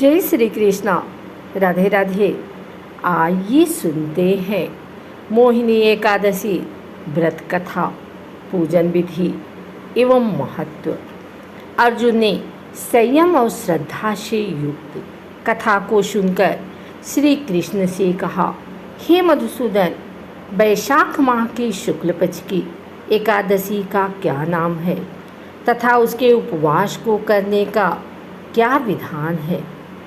जय श्री कृष्णा। राधे राधे। आइए सुनते हैं मोहिनी एकादशी व्रत कथा, पूजन विधि एवं महत्व। अर्जुन ने संयम और श्रद्धा से युक्त कथा को सुनकर श्री कृष्ण से कहा, हे मधुसूदन, वैशाख माह की शुक्ल पक्ष की एकादशी का क्या नाम है तथा उसके उपवास को करने का क्या विधान है?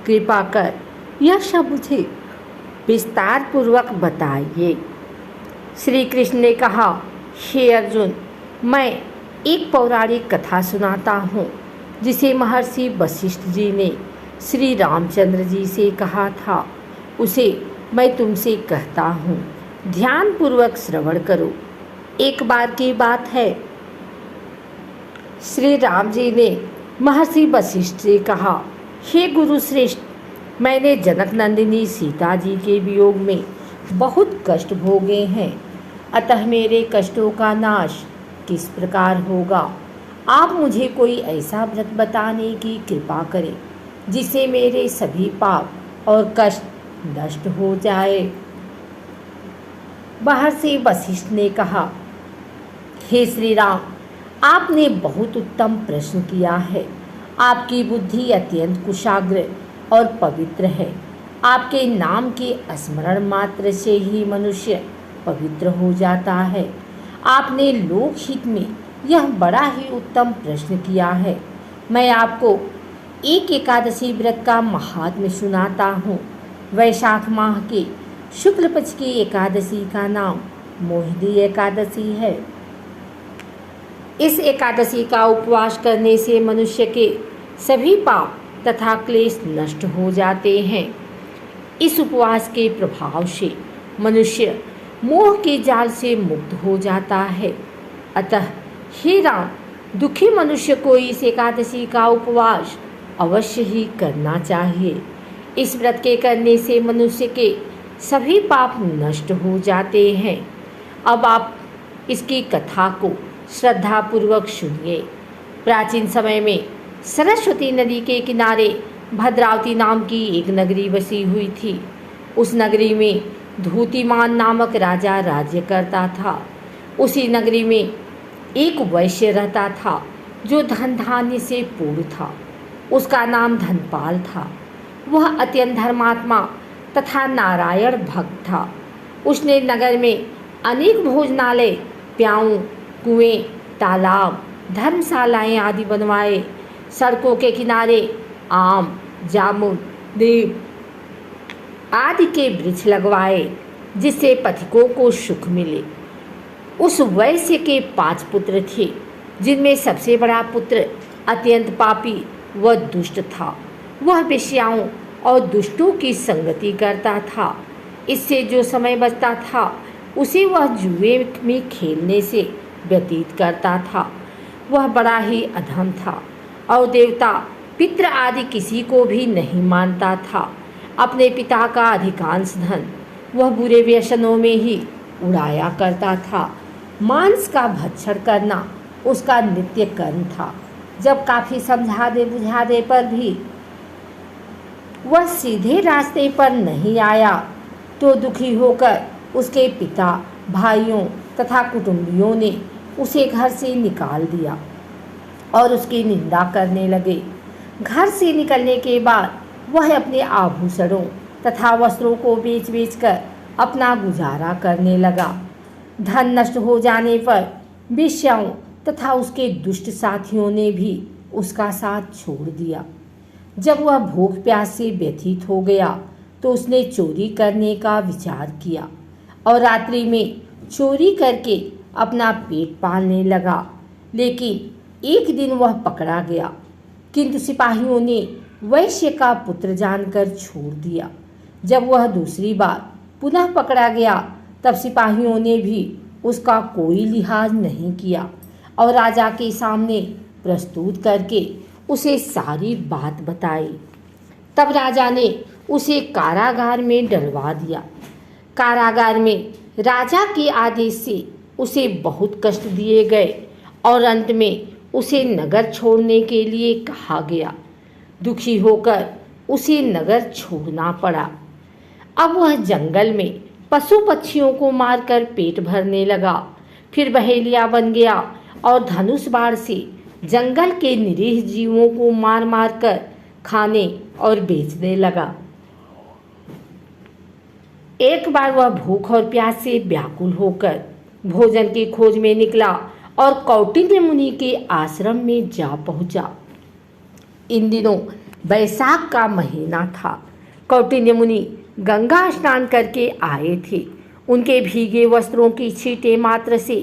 कृपा कर यह सब मुझे विस्तार पूर्वक बताइए। श्री कृष्ण ने कहा, हे अर्जुन, मैं एक पौराणिक कथा सुनाता हूँ जिसे महर्षि वशिष्ठ जी ने श्री रामचंद्र जी से कहा था। उसे मैं तुमसे कहता हूँ, ध्यान पूर्वक श्रवण करो। एक बार की बात है, श्री राम जी ने महर्षि वशिष्ठ से कहा, हे गुरु श्रेष्ठ, मैंने जनक नंदिनी सीता जी के वियोग में बहुत कष्ट भोगे हैं, अतः मेरे कष्टों का नाश किस प्रकार होगा? आप मुझे कोई ऐसा व्रत बताने की कृपा करें जिससे मेरे सभी पाप और कष्ट नष्ट हो जाए। महर्षि वशिष्ठ ने कहा, हे श्री राम, आपने बहुत उत्तम प्रश्न किया है। आपकी बुद्धि अत्यंत कुशाग्र और पवित्र है। आपके नाम के स्मरण मात्र से ही मनुष्य पवित्र हो जाता है। आपने लोकहित में यह बड़ा ही उत्तम प्रश्न किया है। मैं आपको एक एकादशी व्रत का महात्म्य सुनाता हूँ। वैशाख माह के शुक्ल पक्ष की एकादशी का नाम मोहिनी एकादशी है। इस एकादशी का उपवास करने से मनुष्य के सभी पाप तथा क्लेश नष्ट हो जाते हैं। इस उपवास के प्रभाव से मनुष्य मोह के जाल से मुक्त हो जाता है। अतः हे राम, दुखी मनुष्य को इस एकादशी का उपवास अवश्य ही करना चाहिए। इस व्रत के करने से मनुष्य के सभी पाप नष्ट हो जाते हैं। अब आप इसकी कथा को श्रद्धापूर्वक सुनिए। प्राचीन समय में सरस्वती नदी के किनारे भद्रावती नाम की एक नगरी बसी हुई थी। उस नगरी में धूतिमान नामक राजा राज्य करता था। उसी नगरी में एक वैश्य रहता था जो धन धान्य से पूर्ण था। उसका नाम धनपाल था। वह अत्यंत धर्मात्मा तथा नारायण भक्त था। उसने नगर में अनेक भोजनालय, प्याऊ, कुएं, तालाब, धर्मशालाएं आदि बनवाए। सड़कों के किनारे आम, जामुन, नीम आदि के वृक्ष लगवाए जिससे पथिकों को सुख मिले। उस वैश्य के 5 पुत्र थे, जिनमें सबसे बड़ा पुत्र अत्यंत पापी व दुष्ट था। वह वेश्याओं और दुष्टों की संगति करता था। इससे जो समय बचता था उसे वह जुए में खेलने से व्यतीत करता था। वह बड़ा ही अधम था और देवता, पितृ आदि किसी को भी नहीं मानता था। अपने पिता का अधिकांश धन वह बुरे व्यसनों में ही उड़ाया करता था। मांस का भक्षण करना उसका नित्य कर्म था। जब काफ़ी समझाने बुझाने पर भी वह सीधे रास्ते पर नहीं आया तो दुखी होकर उसके पिता, भाइयों तथा कुटुंबियों ने उसे घर से निकाल दिया और उसकी निंदा करने लगे। घर से निकलने के बाद वह अपने आभूषणों तथा वस्त्रों को बेच बेच कर अपना गुजारा करने लगा। धन नष्ट हो जाने पर वेश्याओं तथा उसके दुष्ट साथियों ने भी उसका साथ छोड़ दिया। जब वह भूख प्यास से व्यथित हो गया तो उसने चोरी करने का विचार किया और रात्रि में चोरी करके अपना पेट पालने लगा। लेकिन एक दिन वह पकड़ा गया, किंतु सिपाहियों ने वैश्य का पुत्र जानकर छोड़ दिया। जब वह दूसरी बार पुनः पकड़ा गया तब सिपाहियों ने भी उसका कोई लिहाज नहीं किया और राजा के सामने प्रस्तुत करके उसे सारी बात बताई। तब राजा ने उसे कारागार में डलवा दिया। कारागार में राजा के आदेश से उसे बहुत कष्ट दिए गए और अंत में उसे नगर छोड़ने के लिए कहा गया। दुखी होकर उसे नगर छोड़ना पड़ा। अब वह जंगल में पशु पक्षियों को मारकर पेट भरने लगा, फिर बहेलिया बन गया और धनुष बाण से जंगल के निरीह जीवों को मार मार कर खाने और बेचने लगा। एक बार वह भूख और प्यास से व्याकुल होकर भोजन की खोज में निकला और कौटिल्य मुनि के आश्रम में जा पहुंचा। इन दिनों बैसाख का महीना था। कौटिल्य मुनि गंगा स्नान करके आए थे। उनके भीगे वस्त्रों की छींटे मात्र से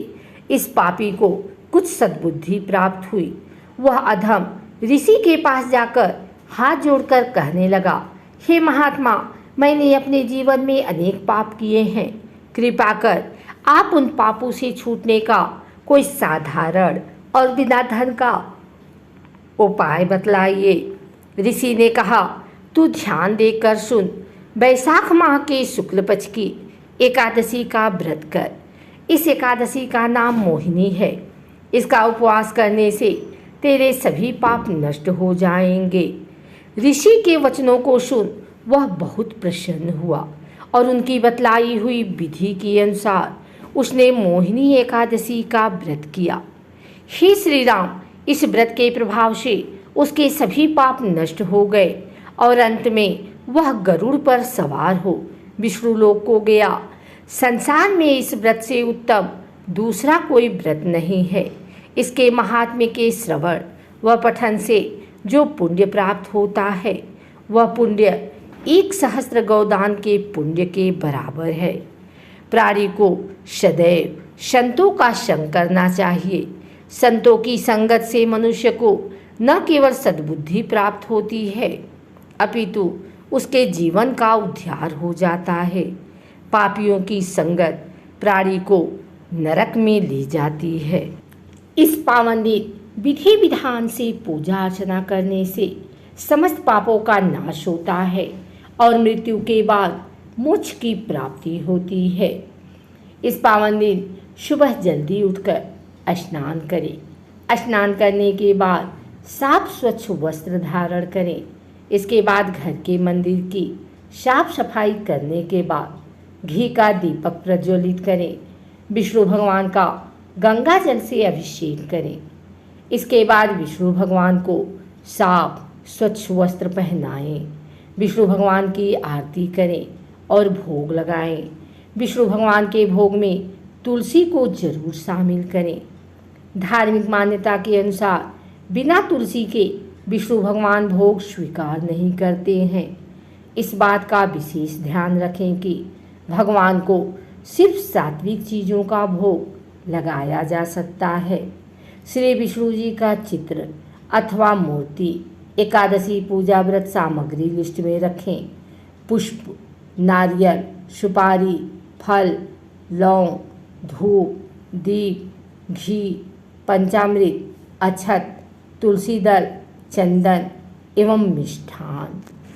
इस पापी को कुछ सद्बुद्धि प्राप्त हुई। वह अधम ऋषि के पास जाकर हाथ जोड़कर कहने लगा, हे महात्मा, मैंने अपने जीवन में अनेक पाप किए हैं। कृपा कर आप उन पापों से छूटने का कोई साधारण और बिना धन का उपाय बतलाइए। ऋषि ने कहा, तू ध्यान देकर सुन। बैसाख माह के शुक्ल पक्ष की एकादशी का व्रत कर। इस एकादशी का नाम मोहिनी है। इसका उपवास करने से तेरे सभी पाप नष्ट हो जाएंगे। ऋषि के वचनों को सुन वह बहुत प्रसन्न हुआ और उनकी बतलाई हुई विधि के अनुसार उसने मोहिनी एकादशी का व्रत किया। हे श्री राम, इस व्रत के प्रभाव से उसके सभी पाप नष्ट हो गए और अंत में वह गरुड़ पर सवार हो विष्णु लोक को गया। संसार में इस व्रत से उत्तम दूसरा कोई व्रत नहीं है। इसके महात्म्य के श्रवण व पठन से जो पुण्य प्राप्त होता है वह पुण्य 1,000 गौदान के पुण्य के बराबर है। प्राणी को सदैव संतों का संग करना चाहिए। संतों की संगत से मनुष्य को न केवल सद्बुद्धि प्राप्त होती है अपितु उसके जीवन का उद्धार हो जाता है। पापियों की संगत प्राणी को नरक में ले जाती है। इस पावन दिन विधि विधान से पूजा अर्चना करने से समस्त पापों का नाश होता है और मृत्यु के बाद मोक्ष की प्राप्ति होती है। इस पावन दिन सुबह जल्दी उठकर स्नान करें। स्नान करने के बाद साफ स्वच्छ वस्त्र धारण करें। इसके बाद घर के मंदिर की साफ सफाई करने के बाद घी का दीपक प्रज्वलित करें। विष्णु भगवान का गंगा जल से अभिषेक करें। इसके बाद विष्णु भगवान को साफ स्वच्छ वस्त्र पहनाएं। विष्णु भगवान की आरती करें और भोग लगाएं। विष्णु भगवान के भोग में तुलसी को जरूर शामिल करें। धार्मिक मान्यता के अनुसार बिना तुलसी के विष्णु भगवान भोग स्वीकार नहीं करते हैं। इस बात का विशेष ध्यान रखें कि भगवान को सिर्फ सात्विक चीज़ों का भोग लगाया जा सकता है। श्री विष्णु जी का चित्र अथवा मूर्ति एकादशी पूजा व्रत सामग्री लिस्ट में रखें। पुष्प, नारियल, सुपारी, फल, लौंग, धूप, दीप, घी, पंचामृत, अक्षत, तुलसी दल, चंदन एवं मिष्ठान।